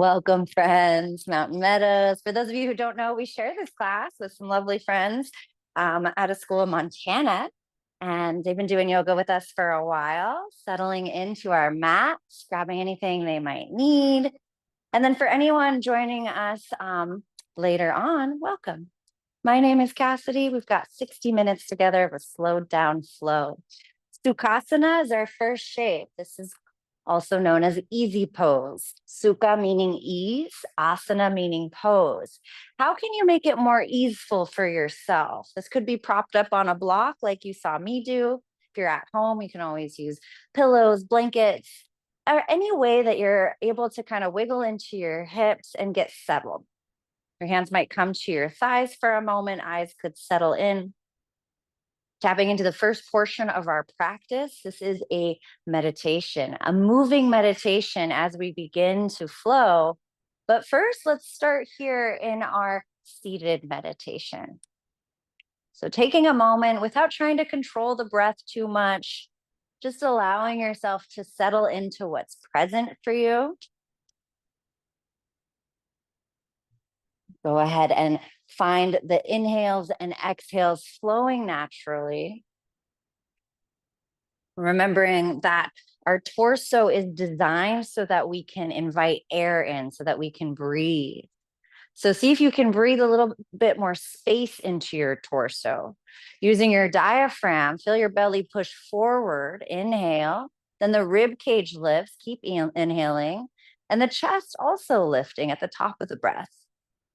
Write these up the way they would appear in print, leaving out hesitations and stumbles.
Welcome, friends, Mountain Meadows. For those of you who don't know, we share this class with some lovely friends at a school in Montana. And they've been doing yoga with us for a while, settling into our mats, grabbing anything they might need. And then for anyone joining us later on, welcome. My name is Cassidy. We've got 60 minutes together of a slowed down flow. Sukhasana is our first shape. This is also known as easy pose. Sukha meaning ease, asana meaning pose. How can you make it more easeful for yourself? This could be propped up on a block like you saw me do. If you're at home, you can always use pillows, blankets, or any way that you're able to kind of wiggle into your hips and get settled. Your hands might come to your thighs for a moment, eyes could settle in. Tapping into the first portion of our practice, this is a meditation, a moving meditation as we begin to flow. But first, let's start here in our seated meditation. So taking a moment without trying to control the breath too much, just allowing yourself to settle into what's present for you. Go ahead and find the inhales and exhales flowing naturally. Remembering that our torso is designed so that we can invite air in, so that we can breathe. So see if you can breathe a little bit more space into your torso. Using your diaphragm, feel your belly push forward, inhale, then the rib cage lifts, keep inhaling, and the chest also lifting at the top of the breath.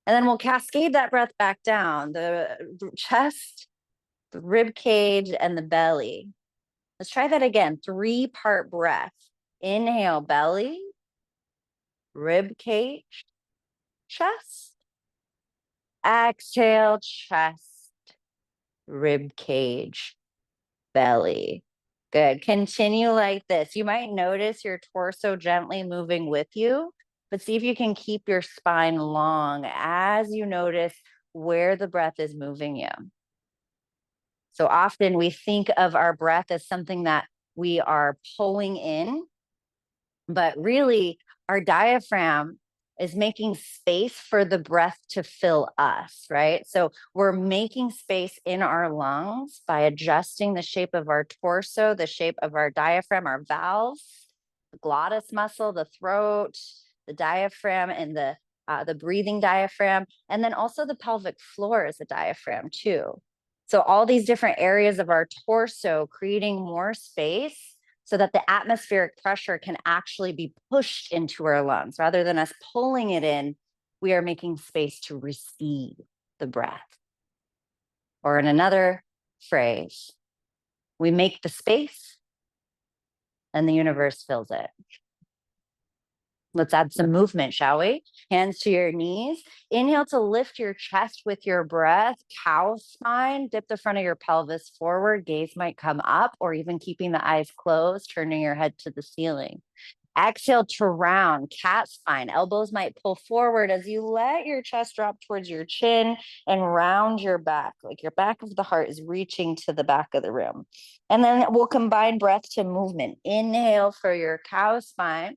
And then we'll cascade that breath back down, the chest, the rib cage, and the belly. Let's try that again. 3-part breath. Inhale, belly, rib cage, chest. Exhale, chest, rib cage, belly. Good. Continue like this. You might notice your torso gently moving with you, but see if you can keep your spine long as you notice where the breath is moving you. So often we think of our breath as something that we are pulling in, but really our diaphragm is making space for the breath to fill us, right? So we're making space in our lungs by adjusting the shape of our torso, the shape of our diaphragm, our valves, the glottis muscle, the throat, the diaphragm, and the breathing diaphragm, and then also the pelvic floor is a diaphragm too. So all these different areas of our torso creating more space so that the atmospheric pressure can actually be pushed into our lungs. Rather than us pulling it in, we are making space to receive the breath. Or in another phrase, we make the space and the universe fills it. Let's add some movement, shall we? Hands to your knees. Inhale to lift your chest with your breath. Cow spine. Dip the front of your pelvis forward. Gaze might come up, or even keeping the eyes closed, turning your head to the ceiling. Exhale to round. Cat spine. Elbows might pull forward as you let your chest drop towards your chin and round your back. Like your back of the heart is reaching to the back of the room. And then we'll combine breath to movement. Inhale for your cow spine.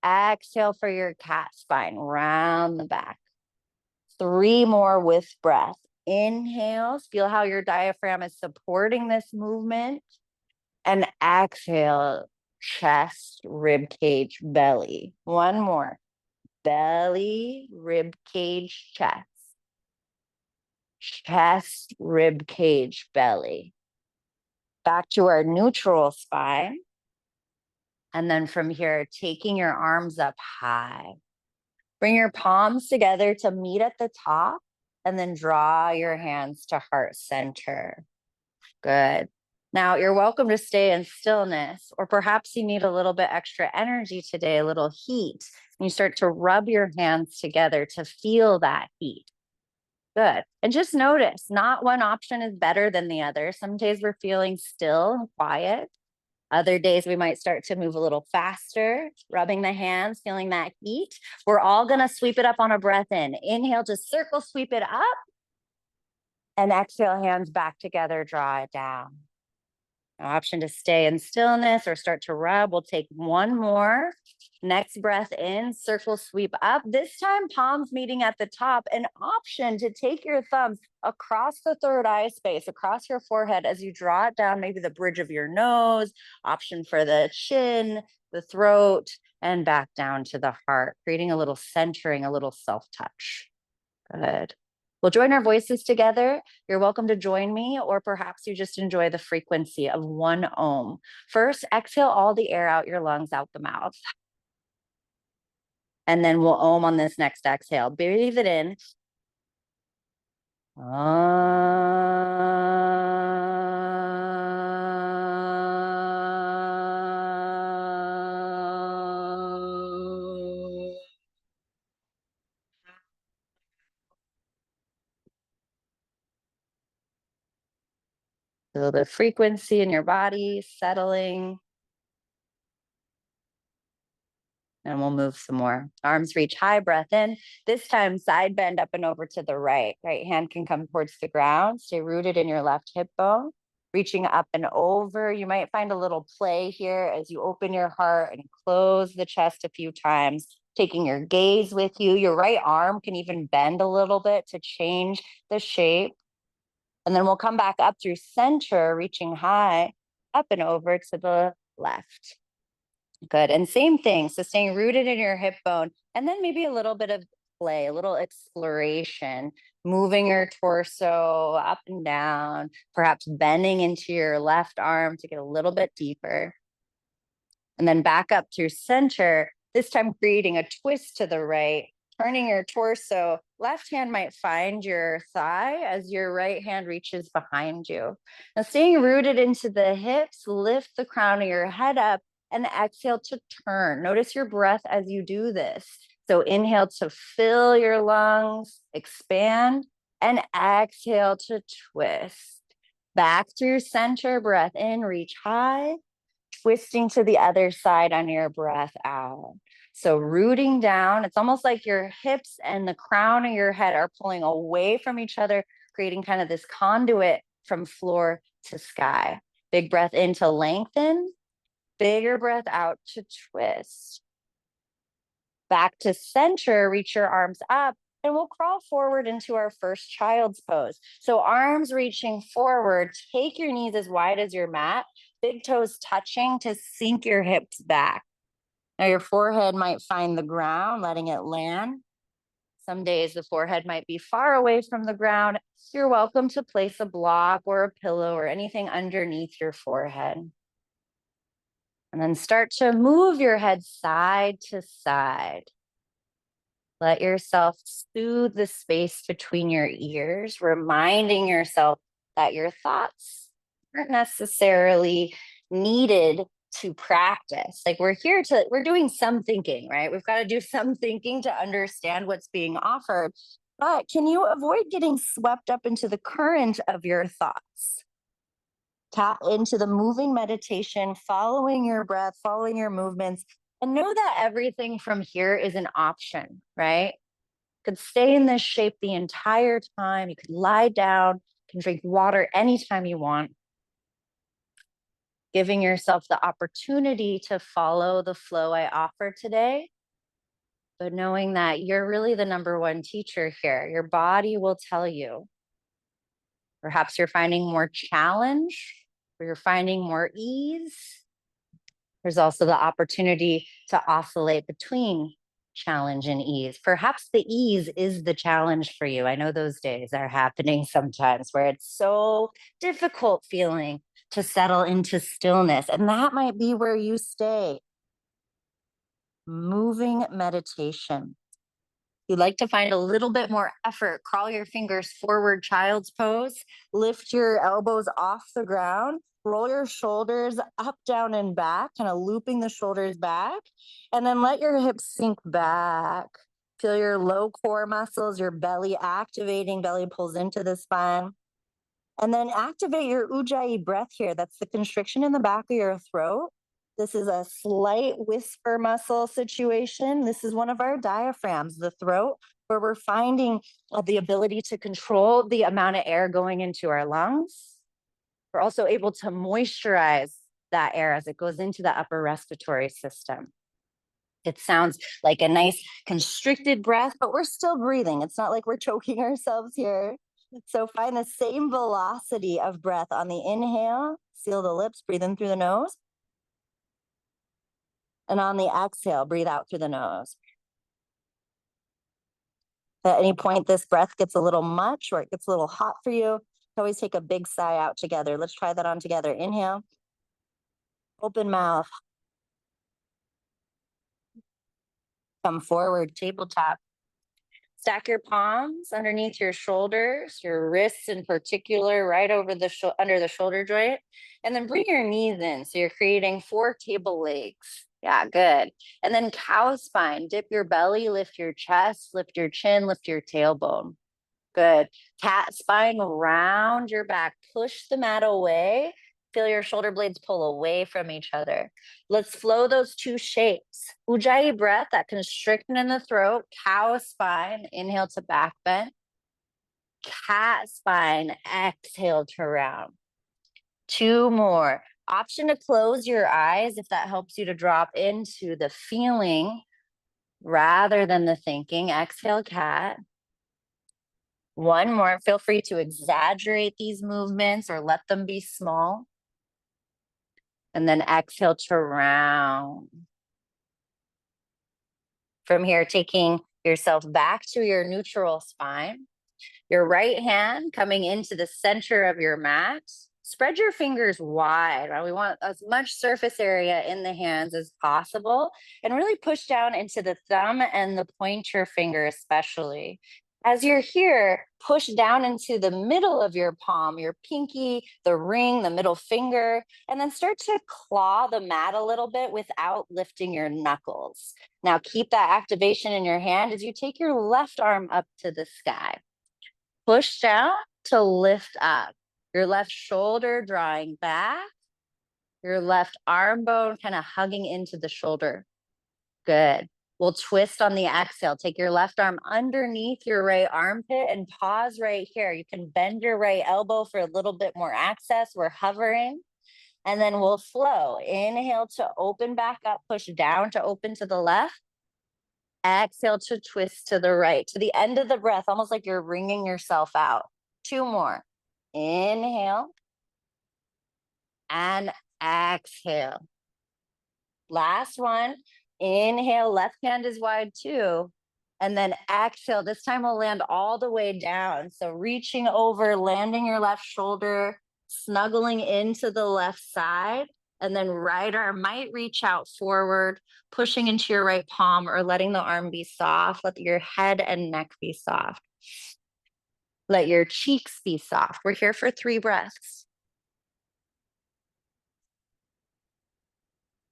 Exhale for your cat spine, round the back. 3 more with breath. Inhale, feel how your diaphragm is supporting this movement. And exhale, chest, rib cage, belly. 1 more. Belly, rib cage, chest. Chest, rib cage, belly. Back to our neutral spine. And then from here, taking your arms up high. Bring your palms together to meet at the top and then draw your hands to heart center. Good. Now you're welcome to stay in stillness, or perhaps you need a little bit extra energy today, a little heat. And you start to rub your hands together to feel that heat. Good. And just notice, not one option is better than the other. Some days we're feeling still and quiet. Other days we might start to move a little faster, rubbing the hands, feeling that heat. We're all going to sweep it up on a breath in. Inhale, just circle, sweep it up. And exhale, hands back together, draw it down. An option to stay in stillness or start to rub. We'll take 1 more. Next breath in, circle sweep up. This time, palms meeting at the top. An option to take your thumbs across the third eye space, across your forehead as you draw it down, maybe the bridge of your nose, option for the chin, the throat, and back down to the heart, creating a little centering, a little self-touch. Good. We'll join our voices together. You're welcome to join me, or perhaps you just enjoy the frequency of one Om. First, exhale all the air out your lungs, out the mouth. And then we'll Om on this next exhale. Breathe it in. Feel the frequency in your body settling. And we'll move some more. Arms reach high, breath in. This time, side bend up and over to the right. Right hand can come towards the ground. Stay rooted in your left hip bone. Reaching up and over. You might find a little play here as you open your heart and close the chest a few times, taking your gaze with you. Your right arm can even bend a little bit to change the shape. And then we'll come back up through center, reaching high, up and over to the left. Good. And same thing. So staying rooted in your hip bone, and then maybe a little bit of play, a little exploration, moving your torso up and down, perhaps bending into your left arm to get a little bit deeper. And then back up through center, this time creating a twist to the right, turning your torso. Left hand might find your thigh as your right hand reaches behind you. Now staying rooted into the hips, lift the crown of your head up and exhale to turn. Notice your breath as you do this. So inhale to fill your lungs, expand, and exhale to twist. Back through center, breath in, reach high, twisting to the other side on your breath out. So rooting down, it's almost like your hips and the crown of your head are pulling away from each other, creating kind of this conduit from floor to sky. Big breath in to lengthen. Bigger breath out to twist. Back to center, reach your arms up, and we'll crawl forward into our first child's pose. So arms reaching forward, take your knees as wide as your mat, big toes touching to sink your hips back. Now your forehead might find the ground, letting it land. Some days the forehead might be far away from the ground. You're welcome to place a block or a pillow or anything underneath your forehead. And then start to move your head side to side. Let yourself soothe the space between your ears, reminding yourself that your thoughts aren't necessarily needed to practice. Like we're doing some thinking, right? We've got to do some thinking to understand what's being offered. But can you avoid getting swept up into the current of your thoughts? Tap into the moving meditation, following your breath, following your movements, and know that everything from here is an option, right? You could stay in this shape the entire time. You could lie down, you can drink water anytime you want. Giving yourself the opportunity to follow the flow I offer today, but knowing that you're really the number one teacher here. Your body will tell you. Perhaps you're finding more challenge, or you're finding more ease. There's also the opportunity to oscillate between challenge and ease. Perhaps the ease is the challenge for you. I know those days are happening sometimes where it's so difficult feeling to settle into stillness. And that might be where you stay. Moving meditation. You'd like to find a little bit more effort, crawl your fingers forward, child's pose, lift your elbows off the ground, roll your shoulders up, down, and back, kind of looping the shoulders back, and then let your hips sink back. Feel your low core muscles, your belly activating, belly pulls into the spine. And then activate your ujjayi breath here. That's the constriction in the back of your throat. This is a slight whisper muscle situation. This is one of our diaphragms, the throat, where we're finding the ability to control the amount of air going into our lungs. We're also able to moisturize that air as it goes into the upper respiratory system. It sounds like a nice constricted breath, but we're still breathing. It's not like we're choking ourselves here. So find the same velocity of breath on the inhale, seal the lips, breathe in through the nose. And on the exhale, breathe out through the nose. At any point, this breath gets a little much or it gets a little hot for you, always take a big sigh out together. Let's try that on together. Inhale, open mouth, come forward, tabletop. Stack your palms underneath your shoulders, your wrists in particular, right over the under the shoulder joint. And then bring your knees in. So you're creating 4 table legs. Yeah, good. And then cow spine, dip your belly, lift your chest, lift your chin, lift your tailbone. Good. Cat spine, round your back, push the mat away. Feel your shoulder blades pull away from each other. Let's flow those 2 shapes. Ujjayi breath, that constriction in the throat, cow spine, inhale to back bend. Cat spine, exhale to round. 2 more. Option to close your eyes if that helps you to drop into the feeling rather than the thinking. Exhale, cat. 1 more. Feel free to exaggerate these movements or let them be small. And then exhale to round. From here, taking yourself back to your neutral spine. Your right hand coming into the center of your mat. Spread your fingers wide. Right? We want as much surface area in the hands as possible. And really push down into the thumb and the pointer finger especially. As you're here, push down into the middle of your palm, your pinky, the ring, the middle finger, and then start to claw the mat a little bit without lifting your knuckles. Now keep that activation in your hand as you take your left arm up to the sky. Push down to lift up. Your left shoulder drawing back. Your left arm bone kind of hugging into the shoulder. Good. We'll twist on the exhale. Take your left arm underneath your right armpit and pause right here. You can bend your right elbow for a little bit more access. We're hovering. And then we'll flow. Inhale to open back up. Push down to open to the left. Exhale to twist to the right. To the end of the breath, almost like you're wringing yourself out. 2 more. Inhale. And exhale. Last one. Inhale, left hand is wide too. And then exhale. This time we'll land all the way down. So reaching over, landing your left shoulder, snuggling into the left side. And then right arm might reach out forward, pushing into your right palm or letting the arm be soft. Let your head and neck be soft. Let your cheeks be soft. We're here for 3 breaths.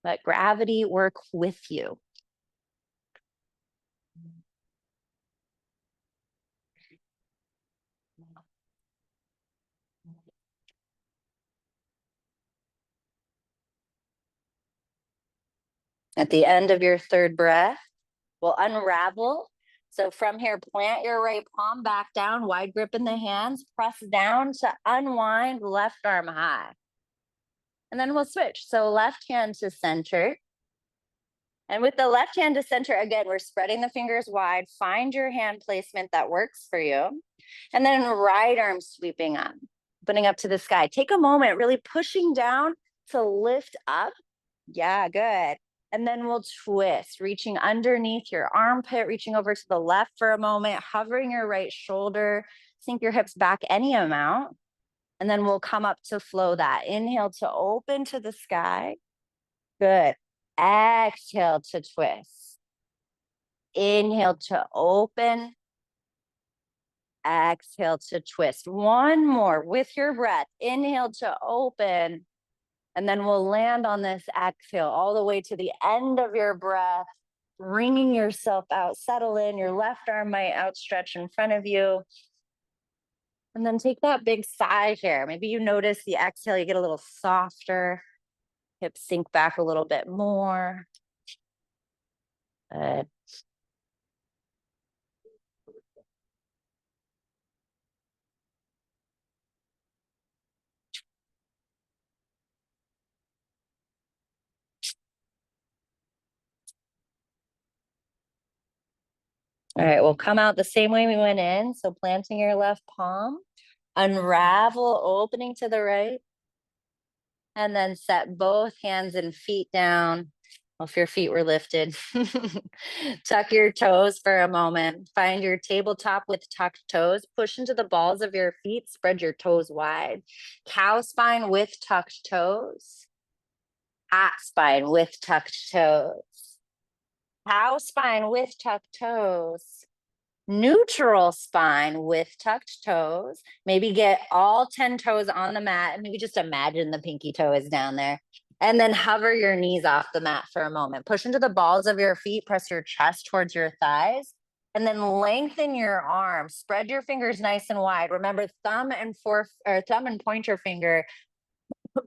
Let gravity work with you. At the end of your 3rd breath, we'll unravel. So from here, plant your right palm back down, wide grip in the hands, press down to unwind, left arm high. And then we'll switch. So left hand to center. And with the left hand to center, again, we're spreading the fingers wide. Find your hand placement that works for you. And then right arm sweeping up, opening up to the sky. Take a moment, really pushing down to lift up. Yeah, good. And then we'll twist, reaching underneath your armpit, reaching over to the left for a moment, hovering your right shoulder, sink your hips back any amount. And then we'll come up to flow that. Inhale to open to the sky. Good. Exhale to twist. Inhale to open. Exhale to twist. 1 more with your breath. Inhale to open. And then we'll land on this exhale all the way to the end of your breath, wringing yourself out. Settle in. Your left arm might outstretch in front of you. And then take that big sigh here. Maybe you notice the exhale, you get a little softer. Hips sink back a little bit more. Good. All right, we'll come out the same way we went in. So planting your left palm, unravel, opening to the right, and then set both hands and feet down. Well, if your feet were lifted, tuck your toes for a moment. Find your tabletop with tucked toes. Push into the balls of your feet. Spread your toes wide. Cow spine with tucked toes. Cat spine with tucked toes. Cow spine with tucked toes. Neutral spine with tucked toes. Maybe get all 10 toes on the mat and maybe just imagine the pinky toe is down there. And then hover your knees off the mat for a moment. Push into the balls of your feet, press your chest towards your thighs, and then lengthen your arms. Spread your fingers nice and wide. Remember, thumb and pointer finger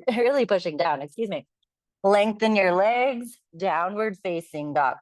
really pushing down, excuse me. Lengthen your legs, downward facing dog.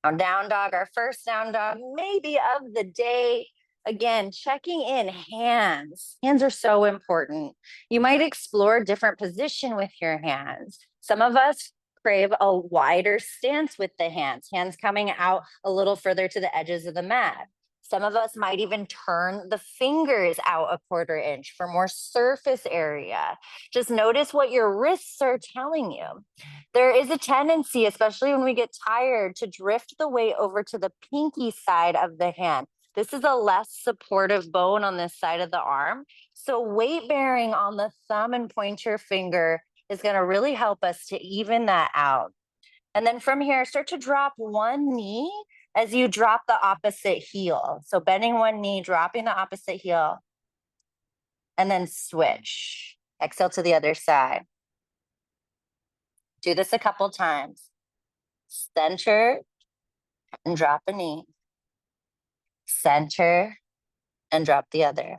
Now, down dog, our first down dog, maybe of the day. Again, checking in hands. Hands are so important. You might explore different position with your hands. Some of us crave a wider stance with the hands coming out a little further to the edges of the mat. Some of us might even turn the fingers out a 1/4 inch for more surface area. Just notice what your wrists are telling you. There is a tendency, especially when we get tired, to drift the weight over to the pinky side of the hand. This is a less supportive bone on this side of the arm. So weight bearing on the thumb and pointer finger is going to really help us to even that out. And then from here, start to drop one knee as you drop the opposite heel. So bending one knee, dropping the opposite heel, and then switch. Exhale to the other side. Do this a couple times. Center and drop a knee. Center and drop the other.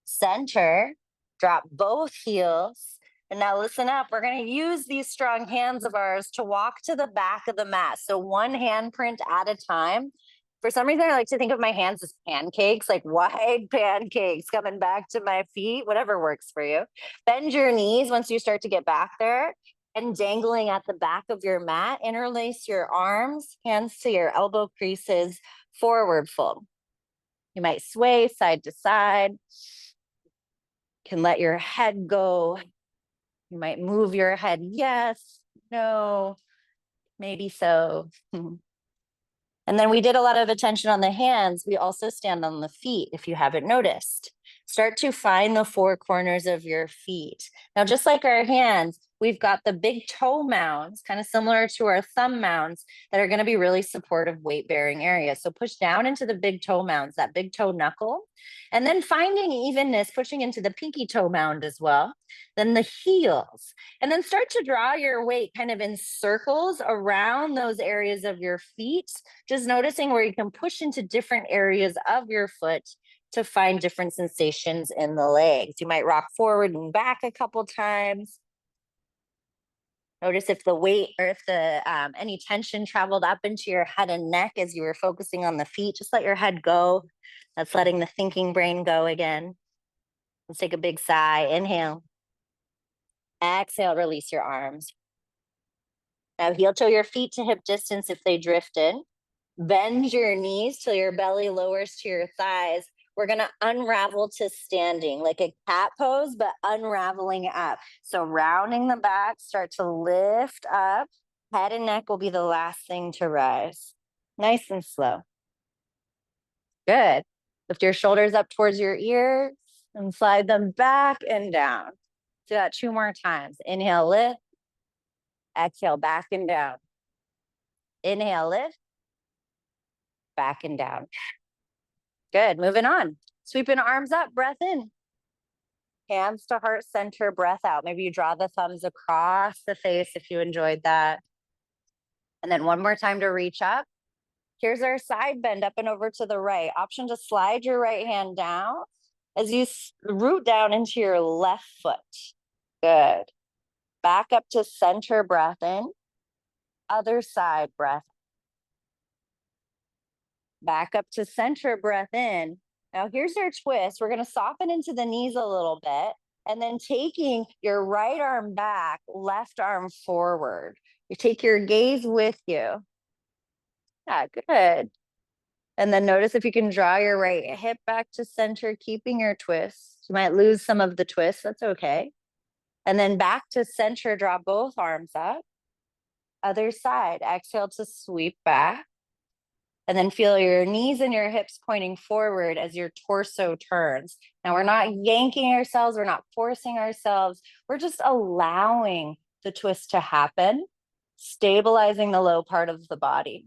Center, drop both heels. And now listen up. We're going to use these strong hands of ours to walk to the back of the mat. So one handprint at a time. For some reason, I like to think of my hands as pancakes, like wide pancakes coming back to my feet, whatever works for you. Bend your knees once you start to get back there. And dangling at the back of your mat, interlace your arms, hands to your elbow creases, forward fold. You might sway side to side. You can let your head go. You might move your head, yes, no, maybe so. And then we did a lot of attention on the hands. We also stand on the feet, if you haven't noticed. Start to find the 4 corners of your feet. Now, just like our hands, we've got the big toe mounds, kind of similar to our thumb mounds, that are going to be really supportive weight-bearing areas. So push down into the big toe mounds, that big toe knuckle, and then finding evenness, pushing into the pinky toe mound as well. Then the heels, and then start to draw your weight kind of in circles around those areas of your feet, just noticing where you can push into different areas of your foot to find different sensations in the legs. You might rock forward and back a couple times. Notice if the weight or if the any tension traveled up into your head and neck as you were focusing on the feet. Just let your head go. That's letting the thinking brain go again. Let's take a big sigh. Inhale. Exhale, release your arms. Now heel toe your feet to hip distance if they drifted. Bend your knees till your belly lowers to your thighs. We're going to unravel to standing, like a cat pose, but unraveling up. So rounding the back, start to lift up. Head and neck will be the last thing to rise. Nice and slow. Good. Lift your shoulders up towards your ears and slide them back and down. Do that 2 more times. Inhale, lift. Exhale, back and down. Inhale, lift. Back and down. Good. Moving on. Sweeping arms up, breath in. Hands to heart center, breath out. Maybe you draw the thumbs across the face if you enjoyed that. And then one more time to reach up. Here's our side bend up and over to the right. Option to slide your right hand down as you root down into your left foot. Good. Back up to center, breath in. Other side, breath. Back up to center, breath in. Now here's our twist. We're going to soften into the knees a little bit and then taking your right arm back, left arm forward. You take your gaze with you. Yeah, good. And then notice if you can draw your right hip back to center, keeping your twist. You might lose some of the twist. That's okay. And then back to center, draw both arms up. Other side, exhale to sweep back. And then feel your knees and your hips pointing forward as your torso turns. Now, we're not yanking ourselves, we're not forcing ourselves, we're just allowing the twist to happen, stabilizing the low part of the body.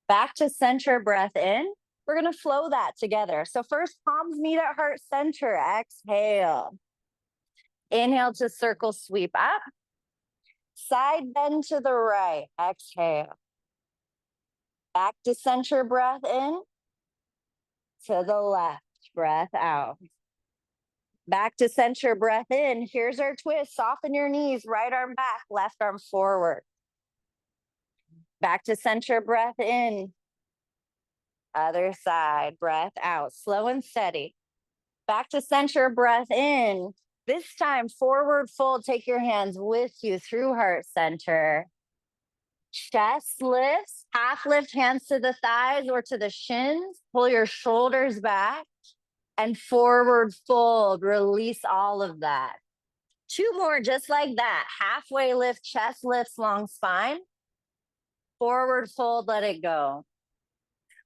Back to center, breath in. We're going to flow that together. So, first, palms meet at heart center. Exhale. Inhale to circle, sweep up. Side bend to the right. Exhale. Back to center, breath in. To the left, breath out. Back to center, breath in. Here's our twist. Soften your knees, right arm back, left arm forward. Back to center, breath in. Other side, breath out. Slow and steady. Back to center, breath in. This time, forward fold. Take your hands with you through heart center. Chest lifts, half lift hands to the thighs or to the shins. Pull your shoulders back and forward fold. Release all of that. 2 more just like that. Halfway lift, chest lifts, long spine. Forward fold, let it go.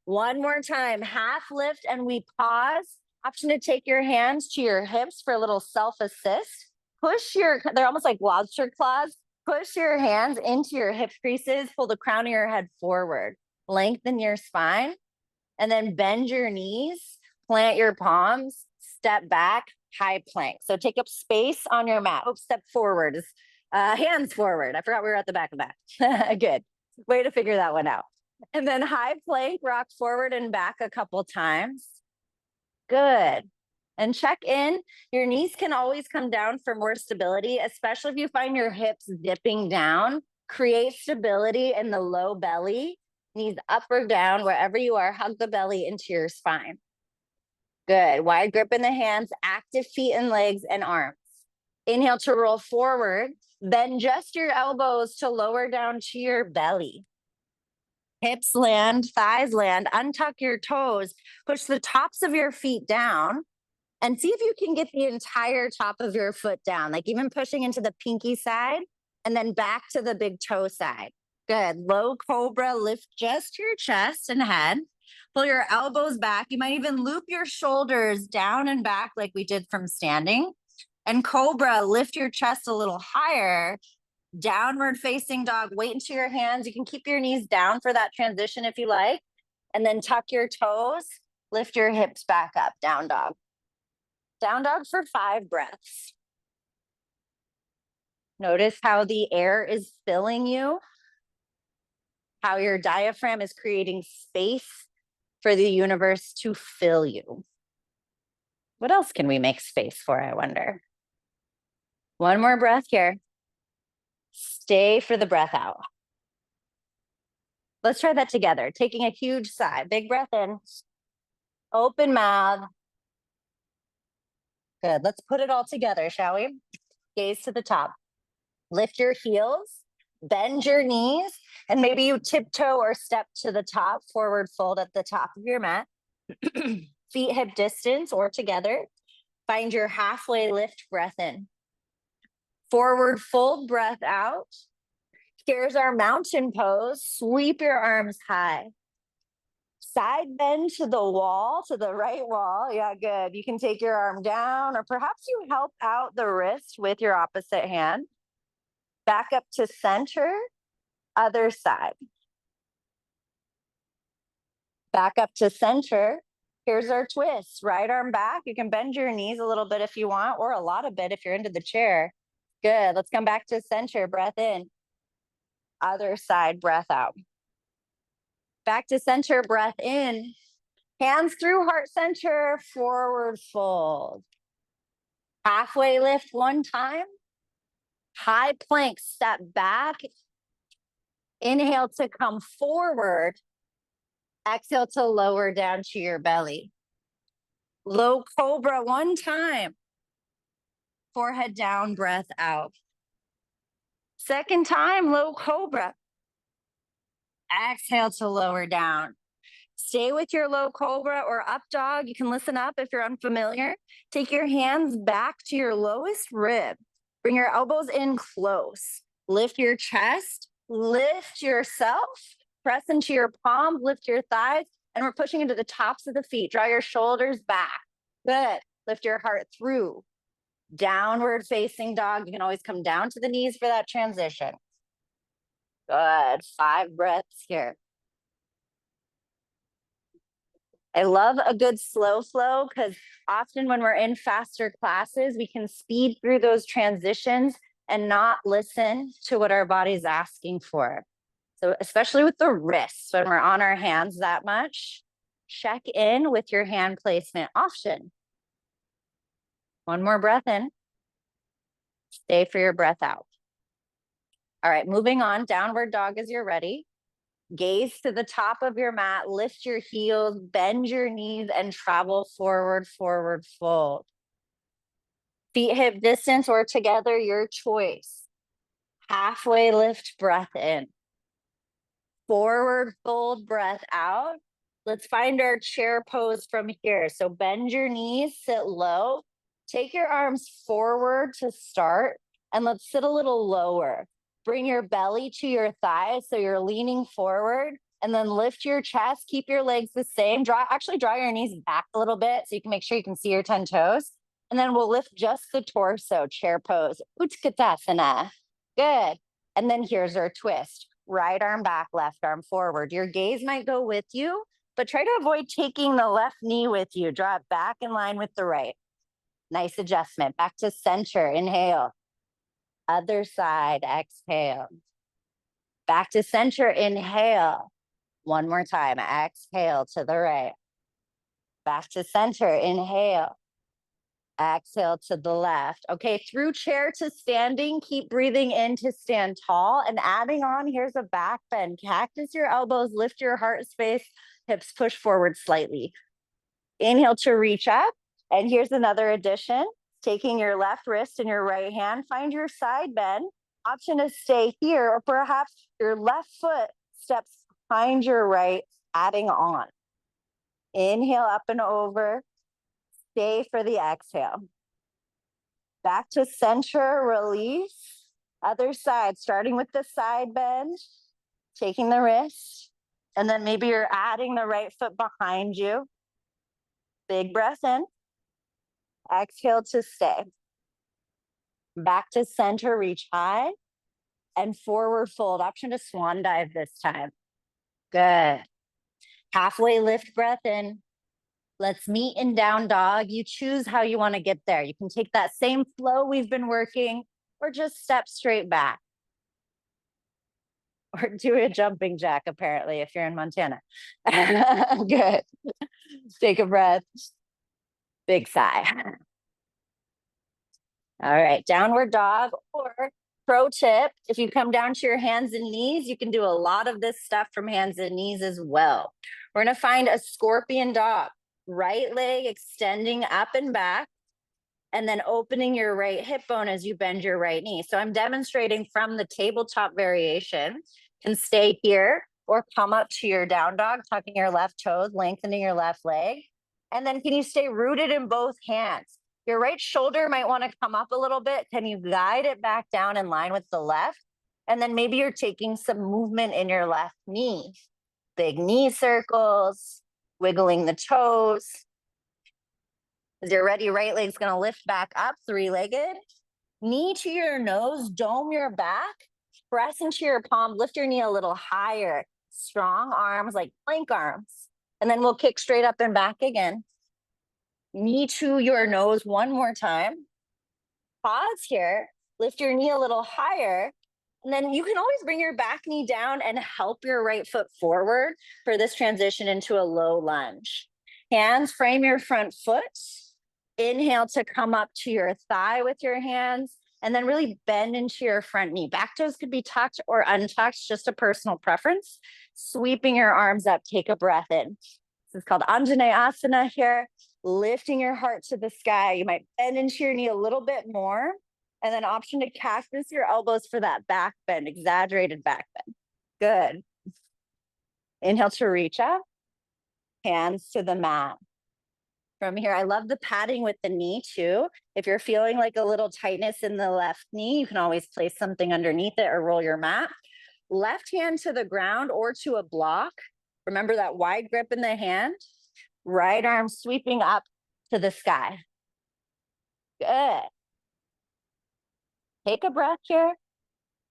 1 more time, half lift, and we pause. Option to take your hands to your hips for a little self-assist. They're almost like lobster claws. Push your hands into your hip creases, pull the crown of your head forward. Lengthen your spine, and then bend your knees, plant your palms, step back, high plank. So take up space on your mat. Step forward, hands forward. I forgot we were at the back of that. Good. Way to figure that one out. And then high plank, rock forward and back a couple times. Good. And check in. Your knees can always come down for more stability, especially if you find your hips dipping down. Create stability in the low belly. Knees up or down, wherever you are, hug the belly into your spine. Good. Wide grip in the hands, active feet and legs and arms. Inhale to roll forward. Bend just your elbows to lower down to your belly. Hips land, thighs land, untuck your toes, push the tops of your feet down, and see if you can get the entire top of your foot down, like even pushing into the pinky side and then back to the big toe side. Good. Low cobra, lift just your chest and head. Pull your elbows back. You might even loop your shoulders down and back like we did from standing. And cobra, lift your chest a little higher. Downward facing dog, weight into your hands. You can keep your knees down for that transition if you like. And then tuck your toes, lift your hips back up, down dog. Down dog for 5 breaths. Notice how the air is filling you, how your diaphragm is creating space for the universe to fill you. What else can we make space for, I wonder? 1 more breath here. Stay for the breath out. Let's try that together. Taking a huge sigh. Big breath in. Open mouth. Good. Let's put it all together, shall we? Gaze to the top. Lift your heels. Bend your knees. And maybe you tiptoe or step to the top. Forward fold at the top of your mat. Feet hip distance or together. Find your halfway lift, breath in. Forward fold, breath out. Here's our mountain pose. Sweep your arms high. Side bend to the wall, to the right wall. Yeah, good. You can take your arm down, or perhaps you help out the wrist with your opposite hand. Back up to center, other side. Back up to center. Here's our twist. Right arm back. You can bend your knees a little bit if you want, or a lot of bit if you're into the chair. Good. Let's come back to center. Breath in. Other side, breath out. Back to center, breath in. Hands through heart center, forward fold. Halfway lift 1 time. High plank, step back. Inhale to come forward. Exhale to lower down to your belly. Low cobra 1 time. Forehead down, breath out. 2nd time, low cobra. Exhale to lower down. Stay with your low cobra or up dog. You can listen up if you're unfamiliar. Take your hands back to your lowest rib. Bring your elbows in close. Lift your chest, lift yourself, press into your palm, lift your thighs, and we're pushing into the tops of the feet. Draw your shoulders back. Good. Lift your heart through. Downward facing dog. You can always come down to the knees for that transition. Good. 5 breaths here. I love a good slow flow because often when we're in faster classes, we can speed through those transitions and not listen to what our body's asking for. So especially with the wrists, when we're on our hands that much, check in with your hand placement often. One more breath in. Stay for your breath out. All right, moving on, downward dog as you're ready. Gaze to the top of your mat, lift your heels, bend your knees, and travel forward, forward, fold. Feet hip distance or together, your choice. Halfway lift, breath in. Forward fold, breath out. Let's find our chair pose from here. So bend your knees, sit low. Take your arms forward to start, and let's sit a little lower. Bring your belly to your thighs so you're leaning forward, and then lift your chest. Keep your legs the same. Draw your knees back a little bit so you can make sure you can see your 10 toes. And then we'll lift just the torso, chair pose. Utkatasana. Good. And then here's our twist. Right arm back, left arm forward. Your gaze might go with you, but try to avoid taking the left knee with you. Draw it back in line with the right. Nice adjustment. Back to center. Inhale. Other side. Exhale. Back to center. Inhale. One more time. Exhale to the right. Back to center. Inhale. Exhale to the left. Okay, through chair to standing, keep breathing in to stand tall and adding on, here's a back bend. Cactus your elbows, lift your heart space, hips push forward slightly. Inhale to reach up. And here's another addition. Taking your left wrist in your right hand, find your side bend. Option to stay here, or perhaps your left foot steps behind your right, adding on. Inhale up and over. Stay for the exhale. Back to center, release. Other side, starting with the side bend, taking the wrist, and then maybe you're adding the right foot behind you. Big breath in. Exhale to stay. Back to center, reach high, and forward fold. Option to swan dive this time. Good. Halfway lift, breath in. Let's meet in down dog. You choose how you want to get there. You can take that same flow we've been working, or just step straight back. Or do a jumping jack, apparently, if you're in Montana. Good. Take a breath. Big sigh. All right, downward dog, or pro tip, if you come down to your hands and knees, you can do a lot of this stuff from hands and knees as well. We're gonna find a scorpion dog. Right leg extending up and back, and then opening your right hip bone as you bend your right knee. So I'm demonstrating from the tabletop variation. You can stay here or come up to your down dog, tucking your left toes, lengthening your left leg. And then can you stay rooted in both hands? Your right shoulder might want to come up a little bit. Can you guide it back down in line with the left? And then maybe you're taking some movement in your left knee. Big knee circles, wiggling the toes. As you're ready, right leg's gonna lift back up, 3-legged. Knee to your nose, dome your back, press into your palm, lift your knee a little higher. Strong arms like plank arms. And then we'll kick straight up and back again. Knee to your nose one more time. Pause here, lift your knee a little higher. And then you can always bring your back knee down and help your right foot forward for this transition into a low lunge. Hands frame your front foot. Inhale to come up to your thigh with your hands, and then really bend into your front knee. Back toes could be tucked or untucked, just a personal preference. Sweeping your arms up, take a breath in. This is called Anjaneyasana here. Lifting your heart to the sky. You might bend into your knee a little bit more. And then option to cactus your elbows for that back bend, exaggerated back bend. Good. Inhale to reach up, hands to the mat. From here, I love the padding with the knee too. If you're feeling like a little tightness in the left knee, you can always place something underneath it or roll your mat. Left hand to the ground or to a block. Remember that wide grip in the hand. Right arm sweeping up to the sky. Good. Take a breath here.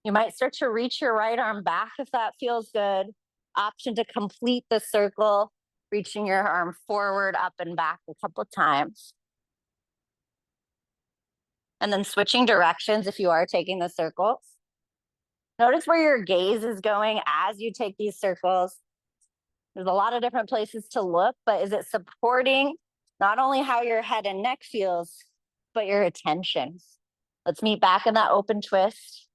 You might start to reach your right arm back if that feels good. Option to complete the circle, reaching your arm forward, up and back a couple times. And then switching directions if you are taking the circles. Notice where your gaze is going as you take these circles. There's a lot of different places to look, but is it supporting not only how your head and neck feels, but your attention? Let's meet back in that open twist.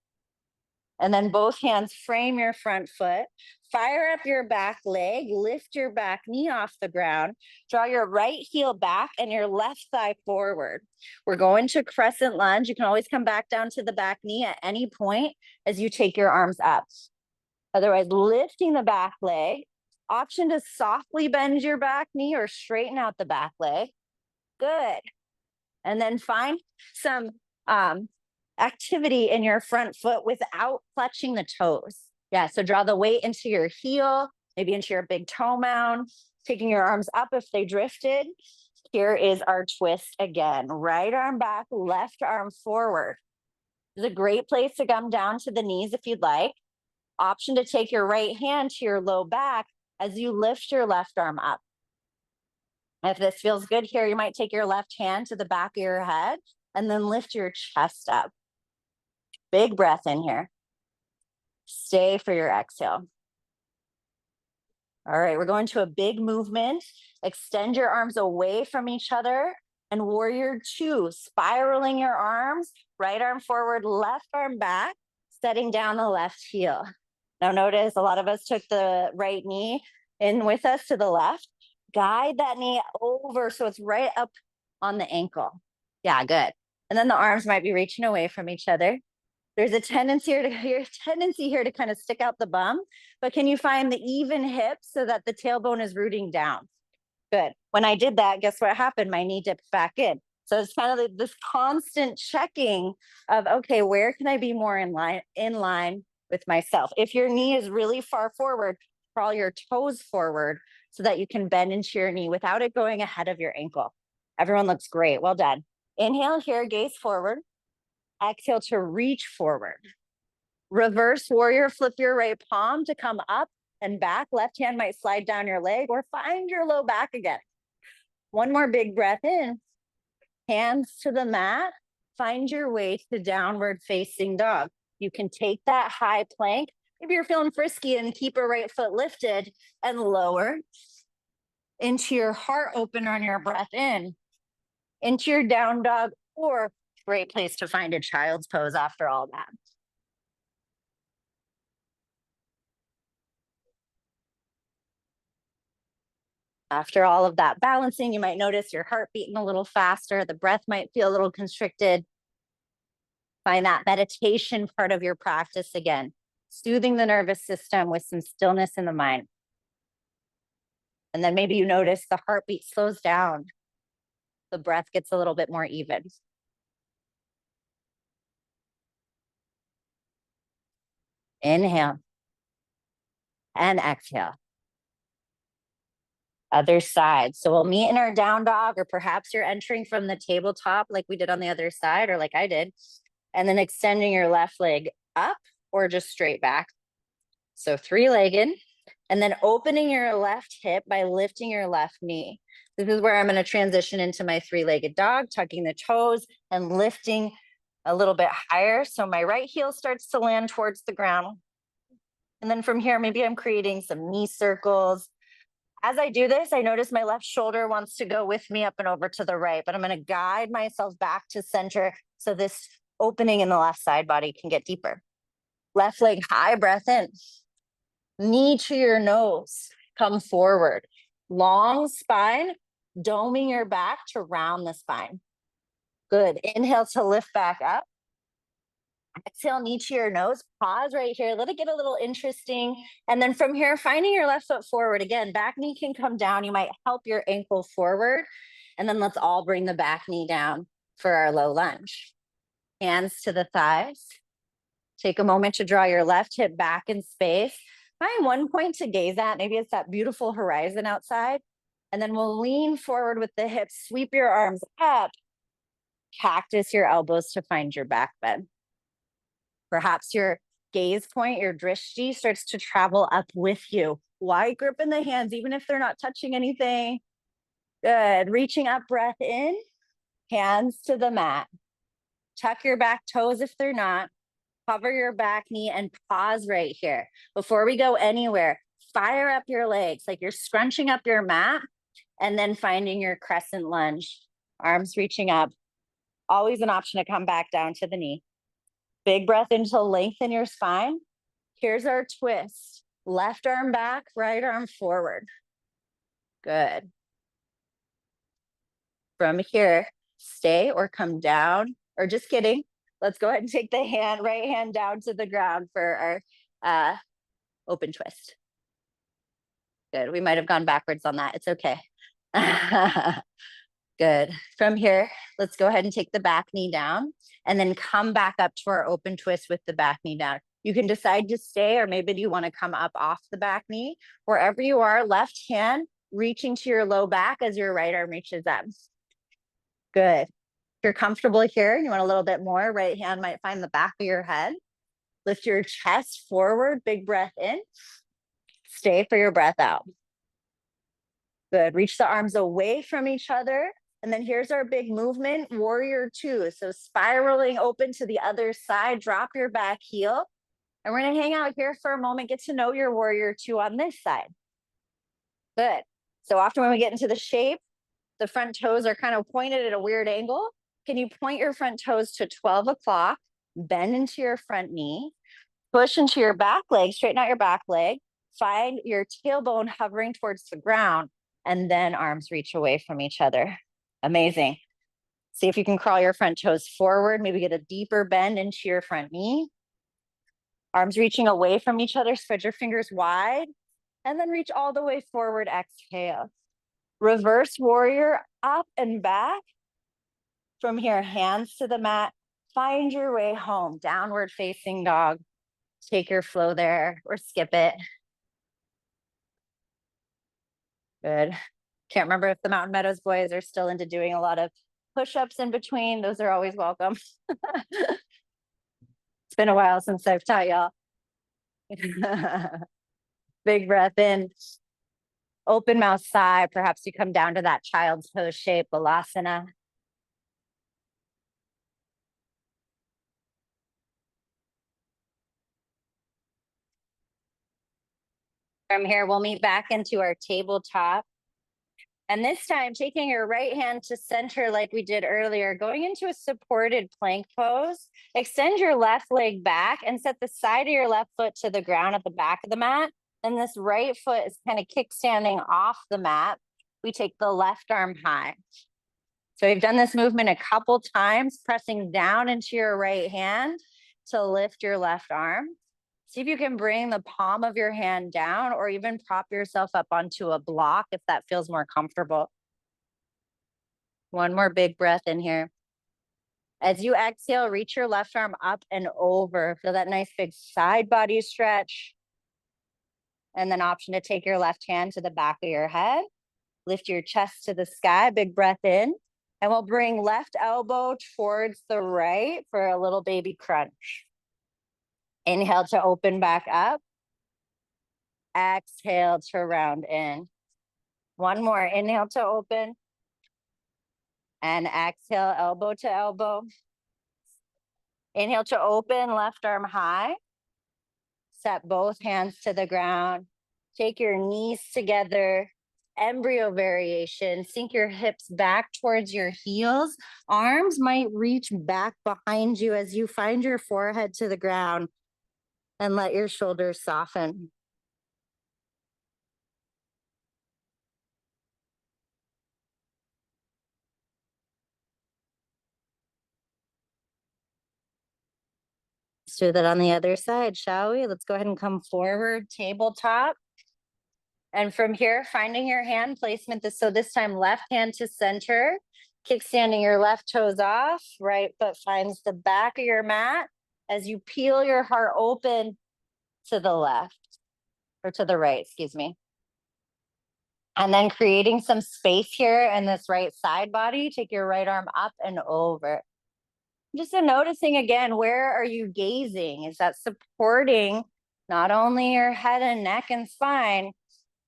And then both hands frame your front foot. Fire up your back leg, lift your back knee off the ground, draw your right heel back and your left thigh forward. We're going to crescent lunge. You can always come back down to the back knee at any point as you take your arms up. Otherwise, lifting the back leg. Option to softly bend your back knee or straighten out the back leg. Good. And then find some activity in your front foot without clutching the toes. Yeah, so draw the weight into your heel, maybe into your big toe mound, taking your arms up if they drifted. Here is our twist again. Right arm back, left arm forward. This is a great place to come down to the knees if you'd like. Option to take your right hand to your low back as you lift your left arm up. If this feels good here, you might take your left hand to the back of your head and then lift your chest up. Big breath in here. Stay for your exhale. All right, we're going to a big movement. Extend your arms away from each other and warrior two, spiraling your arms, right arm forward, left arm back, setting down the left heel. Now notice a lot of us took the right knee in with us to the left. Guide that knee over so it's right up on the ankle. Yeah, good. And then the arms might be reaching away from each other. There's a tendency here to kind of stick out the bum, but can you find the even hip so that the tailbone is rooting down? Good. When I did that, guess what happened? My knee dipped back in. So it's kind of like this constant checking of, okay, where can I be more in line with myself? If your knee is really far forward, crawl your toes forward so that you can bend into your knee without it going ahead of your ankle. Everyone looks great. Well done. Inhale here, gaze forward. Exhale to reach forward. Reverse warrior, flip your right palm to come up and back. Left hand might slide down your leg or find your low back again. One more big breath in. Hands to the mat. Find your way to downward facing dog. You can take that high plank. Maybe you're feeling frisky and keep a right foot lifted and lower into your heart opener on your breath in, into your down dog, or great place to find a child's pose after all that. After all of that balancing, you might notice your heart beating a little faster. The breath might feel a little constricted. Find that meditation part of your practice again, soothing the nervous system with some stillness in the mind. And then maybe you notice the heartbeat slows down. The breath gets a little bit more even. Inhale and exhale. Other side. So we'll meet in our down dog, or perhaps you're entering from the tabletop like we did on the other side, or like I did, and then extending your left leg up or just straight back. So three-legged, and then opening your left hip by lifting your left knee. This is where I'm going to transition into my three-legged dog, tucking the toes and lifting a little bit higher. So my right heel starts to land towards the ground. And then from here, maybe I'm creating some knee circles. As I do this, I notice my left shoulder wants to go with me up and over to the right, but I'm going to guide myself back to center so this opening in the left side body can get deeper. Left leg high, breath in. Knee to your nose, come forward. Long spine, doming your back to round the spine. Good. Inhale to lift back up. Exhale, knee to your nose. Pause right here. Let it get a little interesting. And then from here, finding your left foot forward. Again, back knee can come down. You might help your ankle forward. And then let's all bring the back knee down for our low lunge. Hands to the thighs. Take a moment to draw your left hip back in space. Find one point to gaze at. Maybe it's that beautiful horizon outside. And then we'll lean forward with the hips. Sweep your arms up. Cactus your elbows to find your back bend. Perhaps your gaze point, your drishti, starts to travel up with you. Wide grip in the hands, even if they're not touching anything. Good. Reaching up, breath in. Hands to the mat. Tuck your back toes if they're not. Cover your back knee and pause right here. Before we go anywhere, fire up your legs like you're scrunching up your mat and then finding your crescent lunge. Arms reaching up. Always an option to come back down to the knee. Big breath in to lengthen your spine. Here's our twist. Left arm back, right arm forward. Good. From here, stay or come down, or just kidding. Let's go ahead and take the right hand down to the ground for our open twist. Good. We might have gone backwards on that. It's okay. Good. From here, let's go ahead and take the back knee down and then come back up to our open twist with the back knee down. You can decide to stay, or maybe you want to come up off the back knee. Wherever you are, left hand reaching to your low back as your right arm reaches up. Good. If you're comfortable here, you want a little bit more, right hand might find the back of your head. Lift your chest forward, big breath in. Stay for your breath out. Good. Reach the arms away from each other. And then here's our big movement, warrior two. So spiraling open to the other side, drop your back heel. And we're going to hang out here for a moment, get to know your warrior two on this side. Good. So often when we get into the shape, the front toes are kind of pointed at a weird angle. Can you point your front toes to 12 o'clock, bend into your front knee, push into your back leg, straighten out your back leg, find your tailbone hovering towards the ground, and then arms reach away from each other. Amazing. See if you can crawl your front toes forward, maybe get a deeper bend into your front knee. Arms reaching away from each other, spread your fingers wide, and then reach all the way forward, exhale. Reverse warrior, up and back. From here, hands to the mat. Find your way home, downward facing dog. Take your flow there or skip it. Good. Can't remember if the Mountain Meadows boys are still into doing a lot of push-ups in between. Those are always welcome. It's been a while since I've taught y'all. Big breath in. Open mouth sigh. Perhaps you come down to that child's pose shape, Balasana. From here, we'll meet back into our tabletop. And this time, taking your right hand to center like we did earlier, going into a supported plank pose. Extend your left leg back and set the side of your left foot to the ground at the back of the mat. And this right foot is kind of kickstanding off the mat. We take the left arm high. So we've done this movement a couple times, pressing down into your right hand to lift your left arm. See if you can bring the palm of your hand down or even prop yourself up onto a block if that feels more comfortable. One more big breath in here. As you exhale, reach your left arm up and over. Feel that nice big side body stretch. And then option to take your left hand to the back of your head. Lift your chest to the sky, big breath in. And we'll bring left elbow towards the right for a little baby crunch. Inhale to open back up. Exhale to round in. One more. Inhale to open. And exhale, elbow to elbow. Inhale to open, left arm high. Set both hands to the ground. Take your knees together. Embryo variation. Sink your hips back towards your heels. Arms might reach back behind you as you find your forehead to the ground. And let your shoulders soften. Let's do that on the other side, shall we? Let's go ahead and come forward, tabletop. And from here, finding your hand placement. So this time, left hand to center, kickstanding your left toes off, right foot finds the back of your mat as you peel your heart open to the left, or to the right, excuse me. And then creating some space here in this right side body, take your right arm up and over. Just noticing again, where are you gazing? Is that supporting not only your head and neck and spine,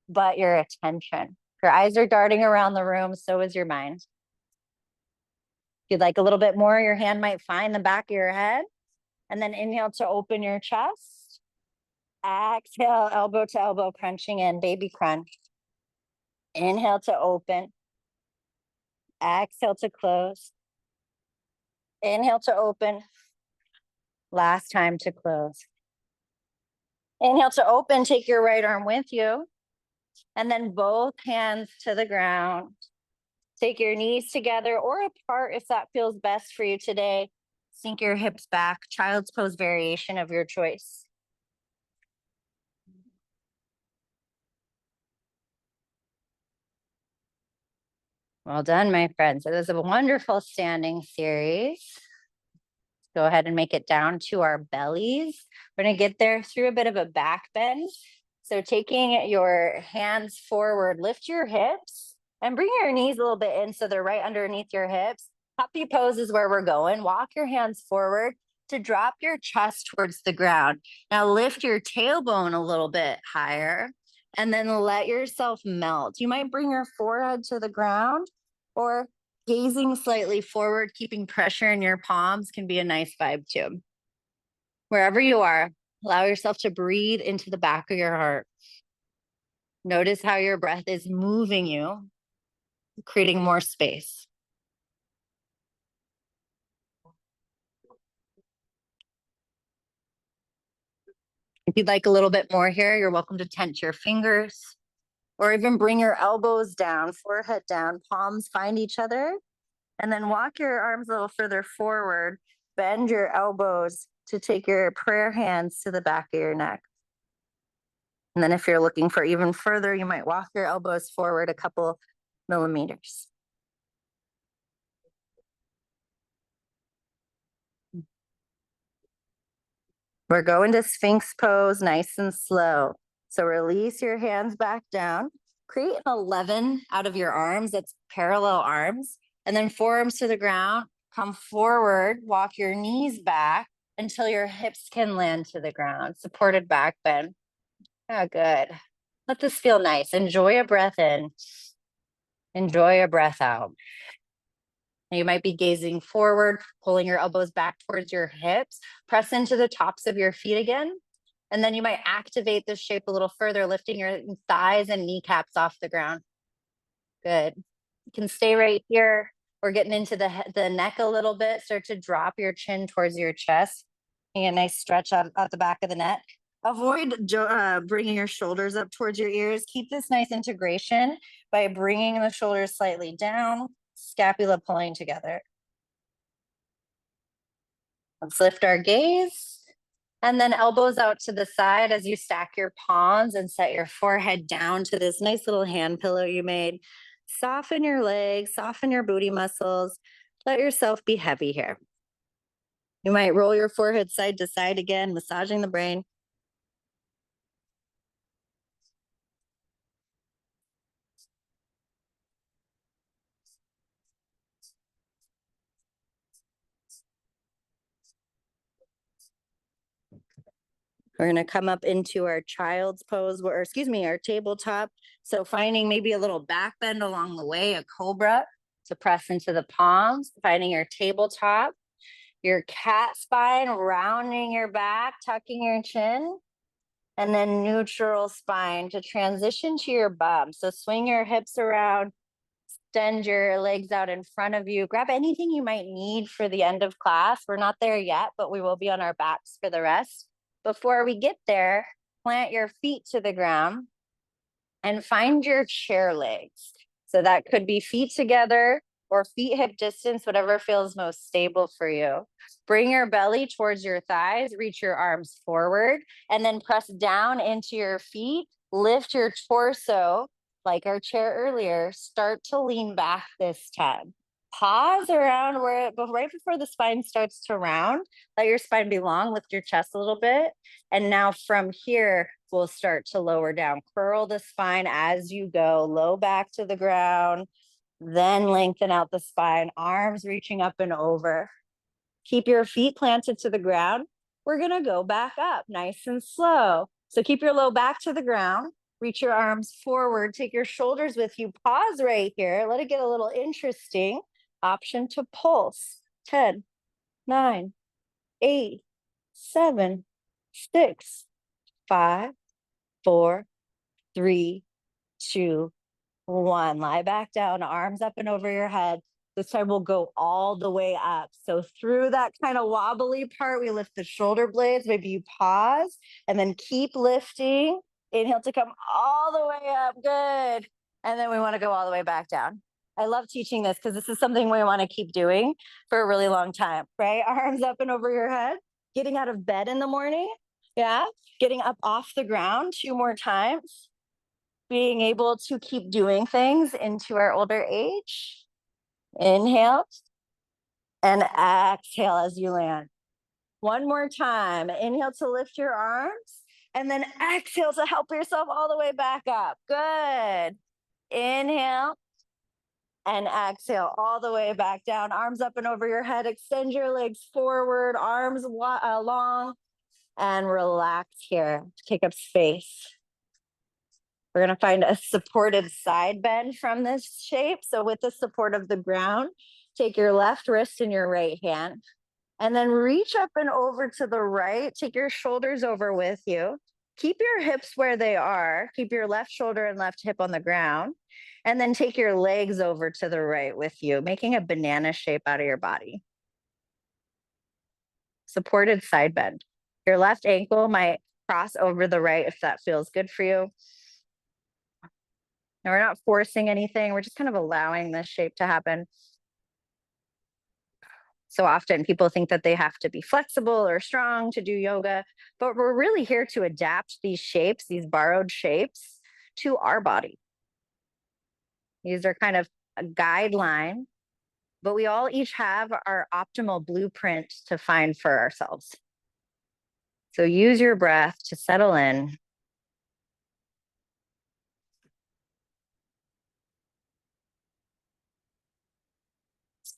but your attention? Your eyes are darting around the room, so is your mind. If you'd like a little bit more, your hand might find the back of your head. And then inhale to open your chest. Exhale, elbow to elbow, crunching in, baby crunch. Inhale to open. Exhale to close. Inhale to open. Last time to close. Inhale to open, take your right arm with you. And then both hands to the ground. Take your knees together or apart if that feels best for you today. Sink your hips back, child's pose variation of your choice. Well done, my friends. It was a wonderful standing series. Go ahead and make it down to our bellies. We're going to get there through a bit of a back bend. So taking your hands forward, lift your hips and bring your knees a little bit in so they're right underneath your hips. Puppy pose is where we're going. Walk your hands forward to drop your chest towards the ground. Now lift your tailbone a little bit higher and then let yourself melt. You might bring your forehead to the ground, or gazing slightly forward, keeping pressure in your palms can be a nice vibe too. Wherever you are, allow yourself to breathe into the back of your heart. Notice how your breath is moving you, creating more space. If you'd like a little bit more here, you're welcome to tense your fingers or even bring your elbows down, forehead down, palms find each other, and then walk your arms a little further forward, bend your elbows to take your prayer hands to the back of your neck. And then if you're looking for even further, you might walk your elbows forward a couple millimeters. We're going to Sphinx pose nice and slow. So release your hands back down. Create an 11 out of your arms. That's parallel arms. And then forearms to the ground. Come forward. Walk your knees back until your hips can land to the ground. Supported back bend. Oh, good. Let this feel nice. Enjoy a breath in. Enjoy a breath out. You might be gazing forward, pulling your elbows back towards your hips. Press into the tops of your feet again. And then you might activate this shape a little further, lifting your thighs and kneecaps off the ground. Good. You can stay right here. We're getting into the neck a little bit. Start to drop your chin towards your chest. And a nice stretch out the back of the neck. Avoid bringing your shoulders up towards your ears. Keep this nice integration by bringing the shoulders slightly down, scapula pulling together. Let's lift our gaze. And then elbows out to the side as you stack your palms and set your forehead down to this nice little hand pillow you made. Soften your legs, soften your booty muscles. Let yourself be heavy here. You might roll your forehead side to side again, massaging the brain. We're going to come up into our child's pose, or excuse me, our tabletop. So finding maybe a little back bend along the way, a cobra to press into the palms, finding your tabletop, your cat spine, rounding your back, tucking your chin, and then neutral spine to transition to your bum. So swing your hips around, extend your legs out in front of you. Grab anything you might need for the end of class. We're not there yet, but we will be on our backs for the rest. Before we get there, plant your feet to the ground and find your chair legs. So that could be feet together or feet hip distance, whatever feels most stable for you. Bring your belly towards your thighs, reach your arms forward, and then press down into your feet. Lift your torso like our chair earlier. Start to lean back this time. Pause around where, but right before the spine starts to round, let your spine be long, lift your chest a little bit. And now from here, we'll start to lower down. Curl the spine as you go, low back to the ground, then lengthen out the spine, arms reaching up and over. Keep your feet planted to the ground. We're gonna go back up nice and slow. So keep your low back to the ground, reach your arms forward, take your shoulders with you, pause right here, let it get a little interesting. Option to pulse. 10, 9, 8, 7, 6, 5, 4, 3, 2, 1. Lie back down, arms up and over your head. This time we'll go all the way up. So through that kind of wobbly part, we lift the shoulder blades. Maybe you pause and then keep lifting. Inhale to come all the way up. Good. And then we want to go all the way back down. I love teaching this because this is something we want to keep doing for a really long time, right? Arms up and over your head, getting out of bed in the morning. Yeah. Getting up off the ground 2 more times. Being able to keep doing things into our older age. Inhale and exhale as you land. One more time. Inhale to lift your arms and then exhale to help yourself all the way back up. Good. Inhale and exhale all the way back down. Arms up and over your head. Extend your legs forward, arms long, and relax here. Take up space. We're going to find a supported side bend from this shape. So with the support of the ground, take your left wrist in your right hand and then reach up and over to the right. Take your shoulders over with you. Keep your hips where they are. Keep your left shoulder and left hip on the ground. And then take your legs over to the right with you, making a banana shape out of your body. Supported side bend. Your left ankle might cross over the right if that feels good for you. And we're not forcing anything. We're just kind of allowing this shape to happen. So often people think that they have to be flexible or strong to do yoga, but we're really here to adapt these shapes, these borrowed shapes, to our body. These are kind of a guideline, but we all each have our optimal blueprint to find for ourselves. So use your breath to settle in.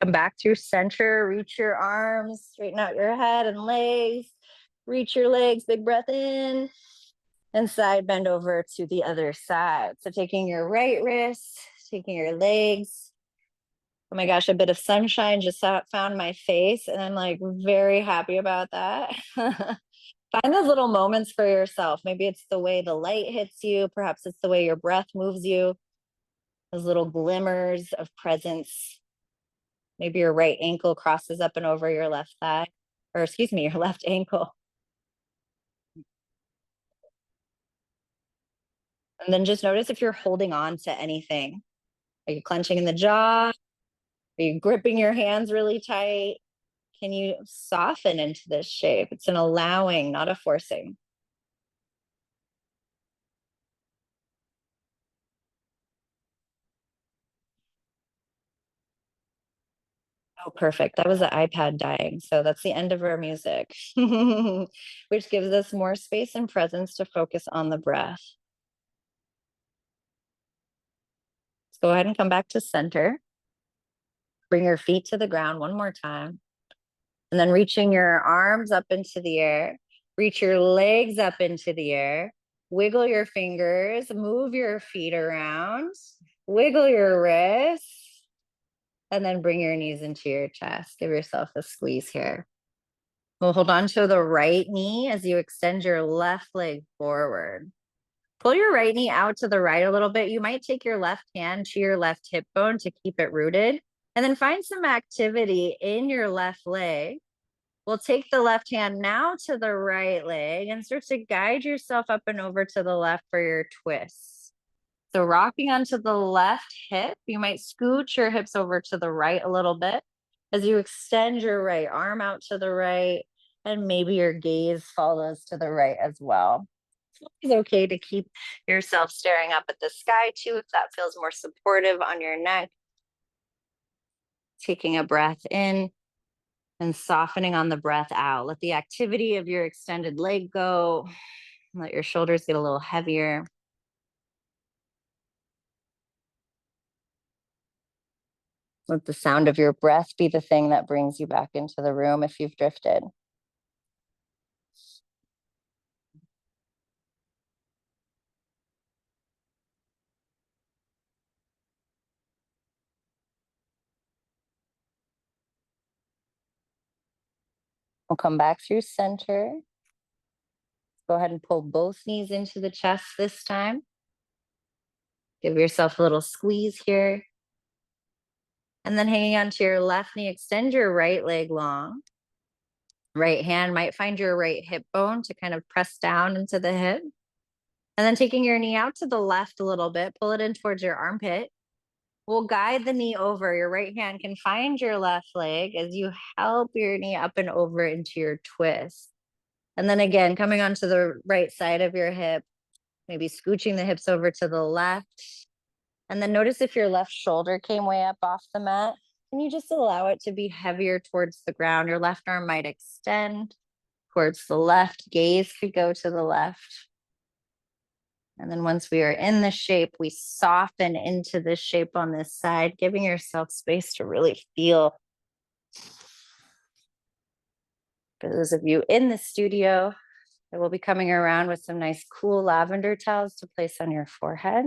Come back through center, reach your arms, straighten out your head and legs, reach your legs, big breath in, and side bend over to the other side. So taking your right wrist, taking your legs. Oh my gosh, a bit of sunshine just found my face, and I'm like very happy about that. Find those little moments for yourself. Maybe it's the way the light hits you, perhaps it's the way your breath moves you, those little glimmers of presence. Maybe your right ankle crosses up and over your left thigh, or excuse me, your left ankle. And then just notice if you're holding on to anything. Are you clenching in the jaw? Are you gripping your hands really tight? Can you soften into this shape? It's an allowing, not a forcing. Oh, perfect. That was the iPad dying. So that's the end of our music, which gives us more space and presence to focus on the breath. Let's go ahead and come back to center. Bring your feet to the ground one more time. And then reaching your arms up into the air. Reach your legs up into the air. Wiggle your fingers. Move your feet around. Wiggle your wrists. And then bring your knees into your chest. Give yourself a squeeze here. We'll hold on to the right knee as you extend your left leg forward. Pull your right knee out to the right a little bit. You might take your left hand to your left hip bone to keep it rooted. And then find some activity in your left leg. We'll take the left hand now to the right leg and start to guide yourself up and over to the left for your twists. So rocking onto the left hip, you might scoot your hips over to the right a little bit as you extend your right arm out to the right, and maybe your gaze follows to the right as well. It's okay to keep yourself staring up at the sky too, if that feels more supportive on your neck. Taking a breath in and softening on the breath out. Let the activity of your extended leg go. Let your shoulders get a little heavier. Let the sound of your breath be the thing that brings you back into the room if you've drifted. We'll come back through center. Go ahead and pull both knees into the chest this time. Give yourself a little squeeze here. And then hanging onto your left knee, extend your right leg long. Right hand might find your right hip bone to kind of press down into the hip. And then taking your knee out to the left a little bit, pull it in towards your armpit. We'll guide the knee over. Your right hand can find your left leg as you help your knee up and over into your twist. And then again, coming onto the right side of your hip, maybe scooching the hips over to the left. And then notice if your left shoulder came way up off the mat. Can you just allow it to be heavier towards the ground? Your left arm might extend towards the left. Gaze could go to the left. And then once we are in the shape, we soften into this shape on this side, giving yourself space to really feel. For those of you in the studio, I will be coming around with some nice cool lavender towels to place on your forehead.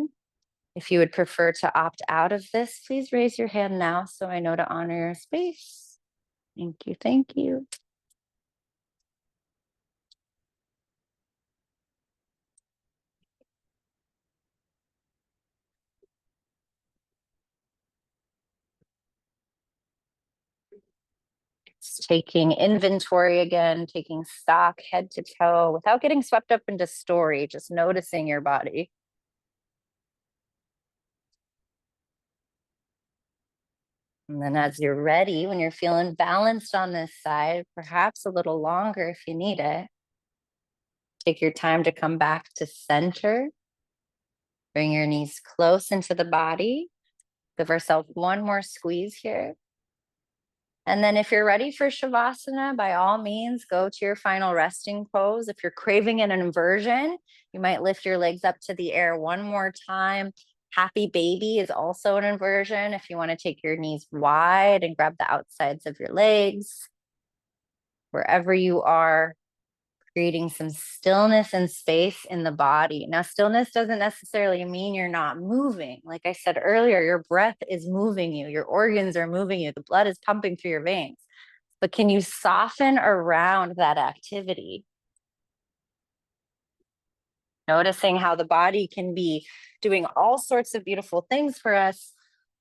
If you would prefer to opt out of this, please raise your hand now so I know to honor your space. Thank you, thank you. It's taking inventory again, taking stock head to toe without getting swept up into story, just noticing your body. And then as you're ready, when you're feeling balanced on this side, perhaps a little longer if you need it, take your time to come back to center. Bring your knees close into the body. Give ourselves one more squeeze here. And then if you're ready for Shavasana, by all means, go to your final resting pose. If you're craving an inversion, you might lift your legs up to the air one more time. Happy baby is also an inversion. If you want to take your knees wide and grab the outsides of your legs, wherever you are, creating some stillness and space in the body. Now, stillness doesn't necessarily mean you're not moving. Like I said earlier, your breath is moving you, your organs are moving you, the blood is pumping through your veins. But can you soften around that activity? Noticing how the body can be doing all sorts of beautiful things for us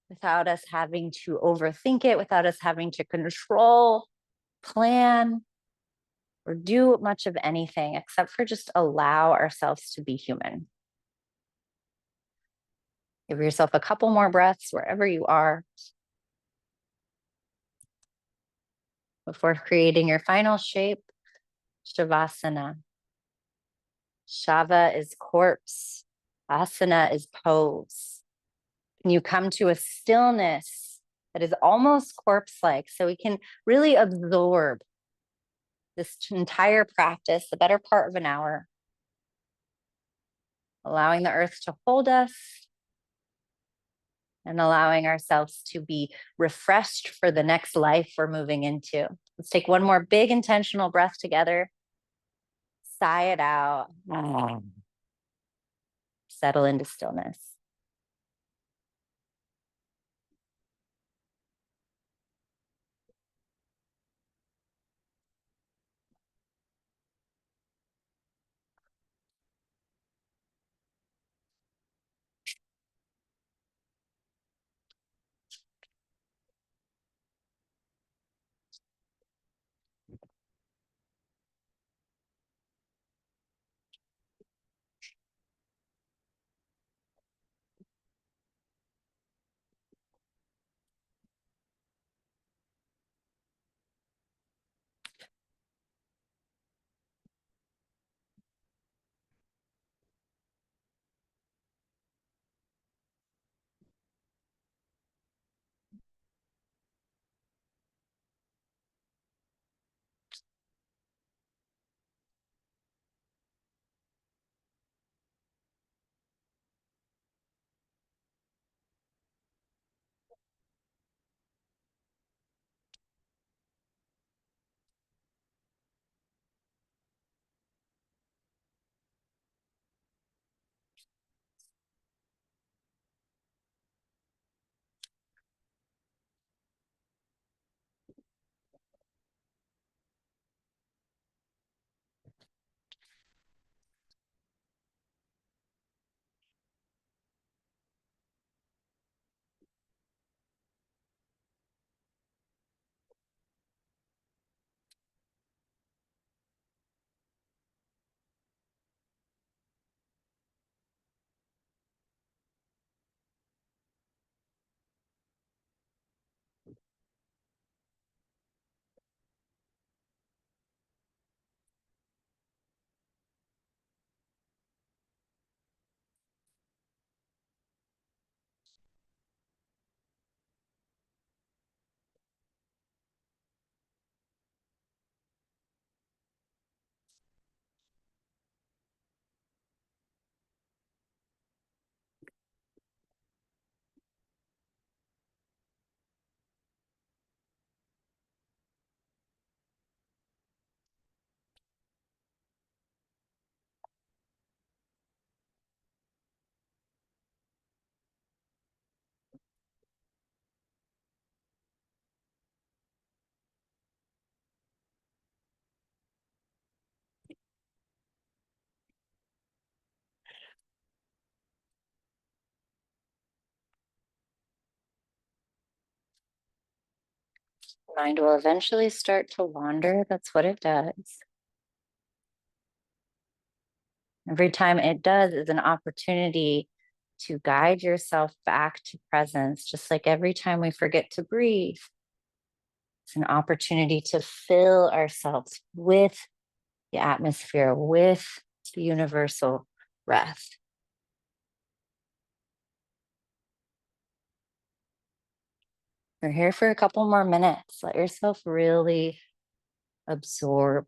without us having to overthink it, without us having to control, plan, or do much of anything except for just allow ourselves to be human. Give yourself a couple more breaths wherever you are before creating your final shape, Shavasana. Shava is corpse, asana is pose. And you come to a stillness that is almost corpse-like, so we can really absorb this entire practice, the better part of an hour, allowing the earth to hold us and allowing ourselves to be refreshed for the next life we're moving into. Let's take one more big intentional breath together. Sigh it out. Settle into stillness. Mind will eventually start to wander. That's what it does. Every time it does is an opportunity to guide yourself back to presence, just like every time we forget to breathe. It's an opportunity to fill ourselves with the atmosphere, with the universal breath. We're here for a couple more minutes. Let yourself really absorb.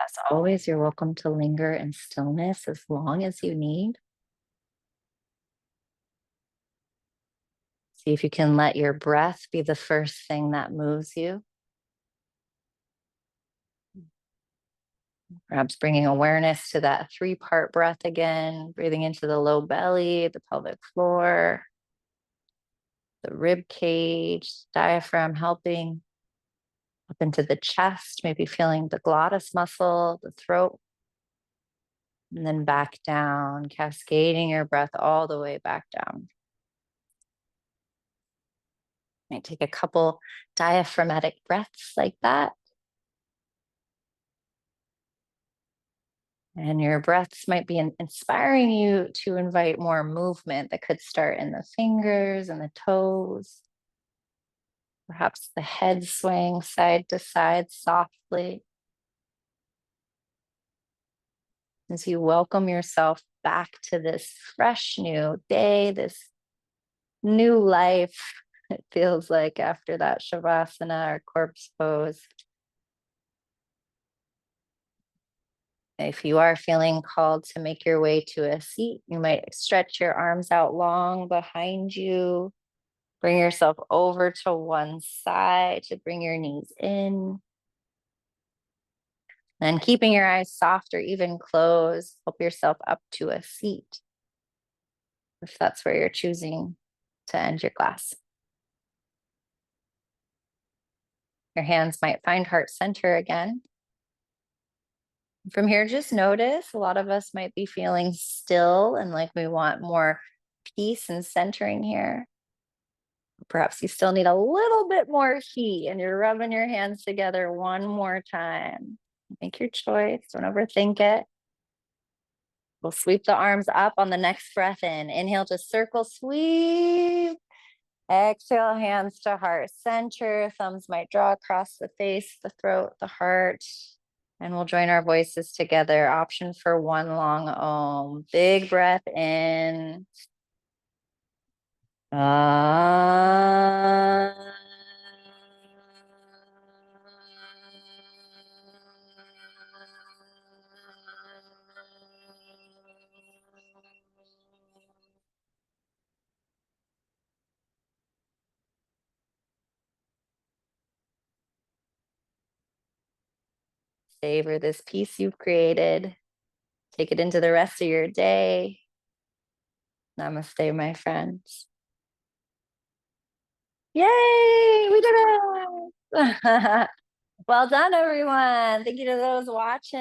As always, you're welcome to linger in stillness as long as you need. See if you can let your breath be the first thing that moves you. Perhaps bringing awareness to that 3-part breath again, breathing into the low belly, the pelvic floor, the rib cage, diaphragm helping up into the chest, maybe feeling the glottis muscle, the throat, and then back down, cascading your breath all the way back down. Might take a couple diaphragmatic breaths like that. And your breaths might be inspiring you to invite more movement that could start in the fingers and the toes. Perhaps the head swaying side to side softly as you welcome yourself back to this fresh new day, this new life. It feels like after that Shavasana or corpse pose. If you are feeling called to make your way to a seat, you might stretch your arms out long behind you. Bring yourself over to one side to bring your knees in. And keeping your eyes soft or even closed, help yourself up to a seat if that's where you're choosing to end your class. Your hands might find heart center again. From here, just notice a lot of us might be feeling still and like we want more peace and centering here. Perhaps you still need a little bit more heat and you're rubbing your hands together one more time. Make your choice. Don't overthink it. We'll sweep the arms up on the next breath in. Inhale to circle sweep. Exhale, hands to heart center. Thumbs might draw across the face, the throat, the heart. And we'll join our voices together. Option for one long Om. Big breath in. Ah. Savor this peace you've created. Take it into the rest of your day. Namaste, my friends. Yay, we did it. Well done, everyone. Thank you to those watching.